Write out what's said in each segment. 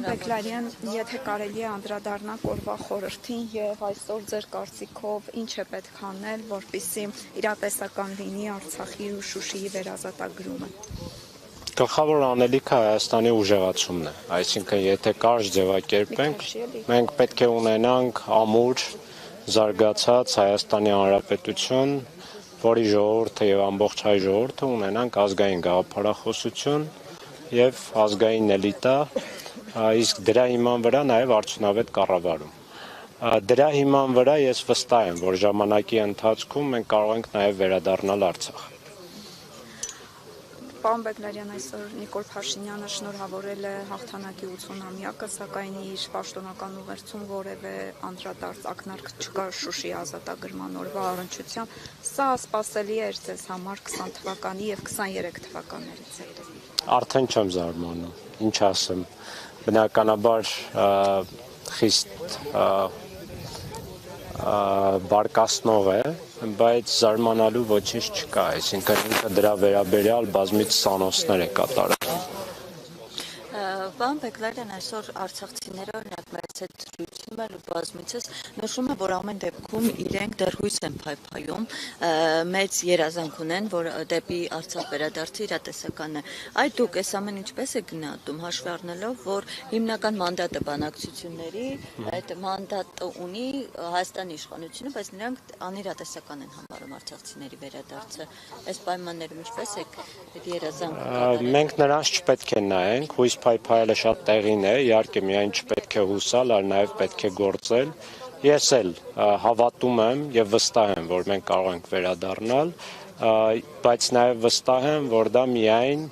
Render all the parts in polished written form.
Պարոն Բեգլարյան, եթե կարելի է անդրադառնալ օրվա խորհրդին եւ այսօր ձեր կարծիքով ինչ է պետք անել, որպեսզի իրատեսական լինի Արցախի ու Շուշիի վերազատագրումը։ Գլխավոր անելիքը Հայաստանի ուժեղացումն է, այսինքն եթե կարճ ձևակերպենք, մենք պետք է ունենանք ամուր, զարգացած Հայաստանի Հանրապետություն, որի ժողովուրդը եւ ամբողջ հայ ժողովուրդը ունենանք ազգային գաղափարախոսություն եւ ազգային էլիտա, իսկ դրա հիման վրա նաեւ արդյունավետ կառավարում։ Դրա հիման վրա ես վստահ եմ, որ ժամանակի ընթացքում մենք կարող ենք նաեւ վերադառնալ Արցախ։ Պարոն Բեգլարյան, այսօր Նիկոլ Փաշինյանը շնորհավորել է հաղթանակի 80-ամյակը, սակայն իր պաշտոնական ուղերձում որևէ անդրադարձ ակնարկ չկար Շուշիի ազատագրման օրվա առնչությամբ։ Սա սպասելի էր ձեզ համար 20 թվականի եւ 23 թվականներից հետո։ Արդեն չեմ զարմանում, ինչ ասեմ, բնականաբար խիստ բարկասնող է, բայց զարմանալու ոչինչ չկա, այսինքն ինքը դրա վերաբերյալ բազմիցս անոնսներ է կատարել։ Պարոն Բեգլարյան, այսօր արցախցիները օրինակ մեծ հետ զրույցում են ու բազմիցս նշում է, որ ամեն դեպքում իրենք դեռ հույս են փայփայում, մեծ երազանք ունեն, որ դեպի Արցախ վերադարձի իրատեսական է։ Այդ դուք այս ամեն ինչպես է գնահատում, հաշվի առնելով, որ հիմնական մանդատը բանակցությունների, այդ մանդատը ունի Հայաստանի իշխանությունը, բայց նրանք անիրատեսական են համարում արցախցիների վերադարձը։ Այս պայմաններում ինչպես է այդ երազանքը կատարել։ Մենք նրանց չպետք է նայենք, հույս փայփայելը շատ տեղին է, իհարկե միայն չպետք է հուսալ, այլ նաև պետք է գործել։ Ես էլ հավատում եմ եւ վստահ եմ, որ մենք կարող ենք վերադառնալ, բայց նաև վստահ եմ, որ դա միայն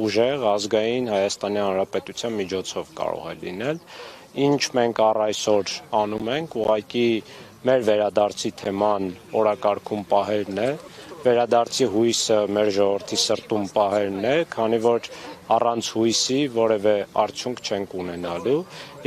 ուժեղ ազգային Հայաստանի Հանրապետության միջոցով կարող է լինել։ Ինչ մենք առ այսօր անում ենք, ուղղակի մեր վերադարձի թեման օրակարգում պահելն է, վերադարձի հույսը մեր ժողովրդի սրտում պահելն է, քանի որ առանց հույսի որևէ արդյունք չենք ունենալու,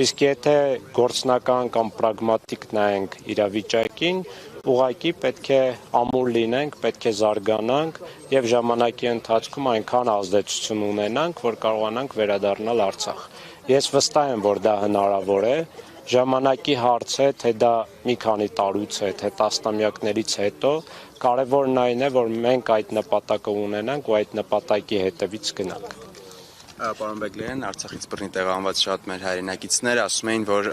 իսկ եթե գործնական կամ պրագմատիկ նայենք իրավիճակին, ուղղակի պետք է ամուր լինենք, պետք է զարգանանք եւ ժամանակի ընթացքում այնքան ազդեցություն ունենանք, որ կարողանանք վերադառնալ Արցախ։ Ես վստահ եմ, որ դա հնարավոր է, ժամանակի հարց է, թե դա մի քանի տարուց է, թե տասնամյակներից հետո, կարևորն այն է, որ մենք այդ նպատակը ունենանք ու այդ նպատակի հետևից գնանք։ Պարոն Բեգլարյան, Արցախից բռնի տեղահանված շատ մեր հայրենակիցներ ասում էին, որ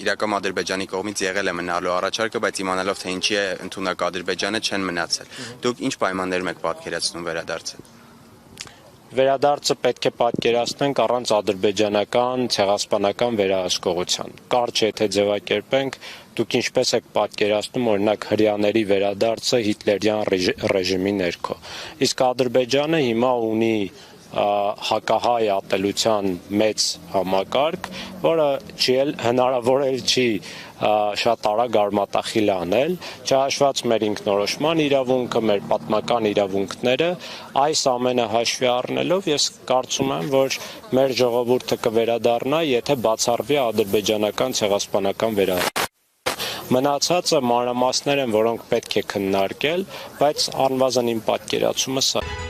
իրական Ադրբեջանի կողմից եղել է մնալու առաջարկը, բայց իմանալով թե ինչի է ընդունակ Ադրբեջանը չեն մնացել։ Դուք ինչ պայմաններում եք պատկերացնում վերադարձը։ Վերադարձը պետք է պատկերացնենք առանց ադրբեջանական ցեղասպանական վերահսկողության։ Կարճ եթե ձևակերպենք, դուք ինչպես եք պատկերացնում օրինակ հրեաների վերադարձը հիտլերյան ռեժիմի ներքո։ Իսկ Ադրբեջանը հիմա ունի հակահայ ատելության մեծ համակարգ, որը հնարավոր չի շատ արագ արմատախիլ անել, չհաշված մեր ինքնորոշման իրավունքը, մեր պատմական իրավունքները, այս ամենը հաշվի առնելով ես կարծում եմ, որ մեր ժողովուրդը կվերադառնա, եթե բացառվի ադրբեջանական ցեղասպանական վերահսկողությունը։ Մնացածը մանրամասներ են, որոնք պետք է քննարկել, բայց անվազն իմ պատկերացումը սա է։